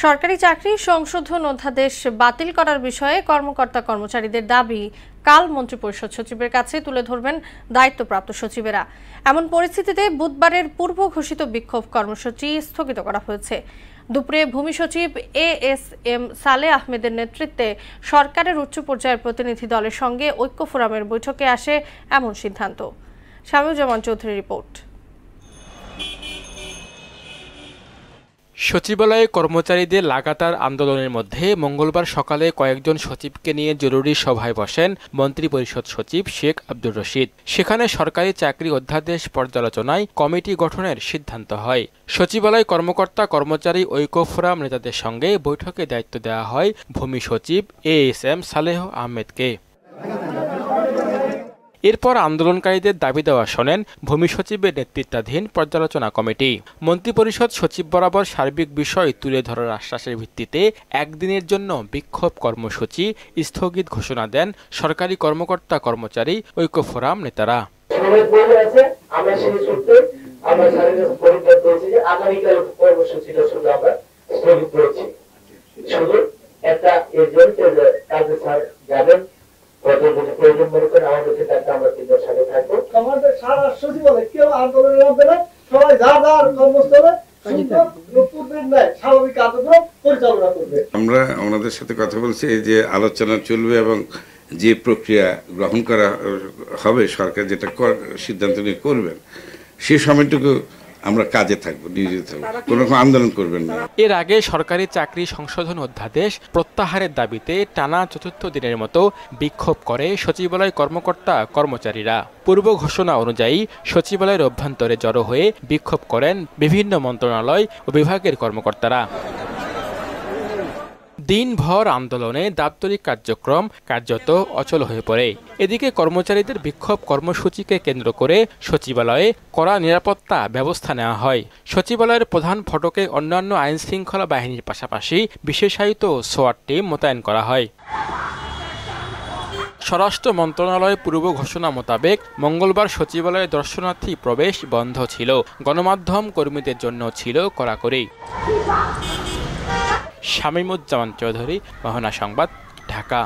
সরকারি চাকরি সংশোধন অধ্যাদেশ বাতিল করার বিষয়ে কর্মকর্তা কর্মচারীদের দাবি কাল মন্ত্রিপরিষদ সচিবের কাছে তুলে ধরবেন দায়িত্বপ্রাপ্ত সচিবেরা। এমন পরিস্থিতিতে বুধবারের পূর্ব ঘোষিত বিক্ষোভ কর্মসূচি স্থগিত করা হয়েছে। দুপুরে ভূমি সচিব এএসএম সালেহ আহমেদের নেতৃত্বে সরকারের উচ্চ পর্যায়ের প্রতিনিধি দলের সঙ্গে ঐক্য ফোরামের বৈঠকে আসে এমন সিদ্ধান্ত। শামীউজ্জামান চৌধুরীর রিপোর্ট। সচিবালয়ে কর্মচারীদের লাগাতার আন্দোলনের মধ্যে মঙ্গলবার সকালে কয়েকজন সচিবকে নিয়ে জরুরি সভায় বসেন মন্ত্রিপরিষদ সচিব শেখ আব্দুর রশিদ। সেখানে সরকারি চাকরি অধ্যাদেশ পর্যালোচনায় কমিটি গঠনের সিদ্ধান্ত হয়। সচিবালয় কর্মকর্তা কর্মচারী ঐক্য ফোরাম নেতাদের সঙ্গে বৈঠকে দায়িত্ব দেওয়া হয় ভূমি সচিব এএসএম সালেহ আহমেদকে। এরপর আন্দোলনকারীদের দাবি দেওয়া শোনেন ভূমি সচিবের নেতৃত্বাধীন পর্যালোচনা কমিটি। মন্ত্রিপরিষদ সচিব বরাবর সার্বিক বিষয় তুলে ধরার আশ্বাসের ভিত্তিতে একদিনের জন্য বিক্ষোভ কর্মসূচি স্থগিত ঘোষণা দেন সরকারি কর্মকর্তা কর্মচারী ঐক্য ফোরাম নেতারা। আমরা ওনাদের সাথে কথা বলছি যে আলোচনা চলবে এবং যে প্রক্রিয়া গ্রহণ করা হবে, সরকার যেটা সিদ্ধান্ত নিয়ে করবেন সেই সময়টুকু আমরা কাজে থাকবো, নিয়োজিত থাকবো, কোনো আন্দোলন করবেন না। এর আগে সরকারি চাকরি সংশোধন অধ্যাদেশ প্রত্যাহারের দাবিতে টানা চতুর্থ দিনের মতো বিক্ষোভ করে সচিবালয় কর্মকর্তা কর্মচারীরা। পূর্ব ঘোষণা অনুযায়ী সচিবালয়ের অভ্যন্তরে জড়ো হয়ে বিক্ষোভ করেন বিভিন্ন মন্ত্রণালয় ও বিভাগের কর্মকর্তারা। দিনভর আন্দোলনে দাপ্তরিক কার্যক্রম কার্যত অচল হয়ে পড়ে। এদিকে কর্মচারীদের বিক্ষোভ কর্মসূচিকে কেন্দ্র করে সচিবালয়ে কড়া নিরাপত্তা ব্যবস্থা নেওয়া হয়। সচিবালয়ের প্রধান ফটকে অন্যান্য আইন শৃঙ্খলা বাহিনীর পাশাপাশি বিশেষায়িত সোয়াট টিম মোতায়েন করা হয়। স্বরাষ্ট্র মন্ত্রণালয়ের পূর্ব ঘোষণা মোতাবেক মঙ্গলবার সচিবালয়ে দর্শনার্থী প্রবেশ বন্ধ ছিল। গণমাধ্যম কর্মীদের জন্য ছিল কড়াকড়ি। শামীমুজ্জামান চৌধুরী, মোহনা সংবাদ, ঢাকা।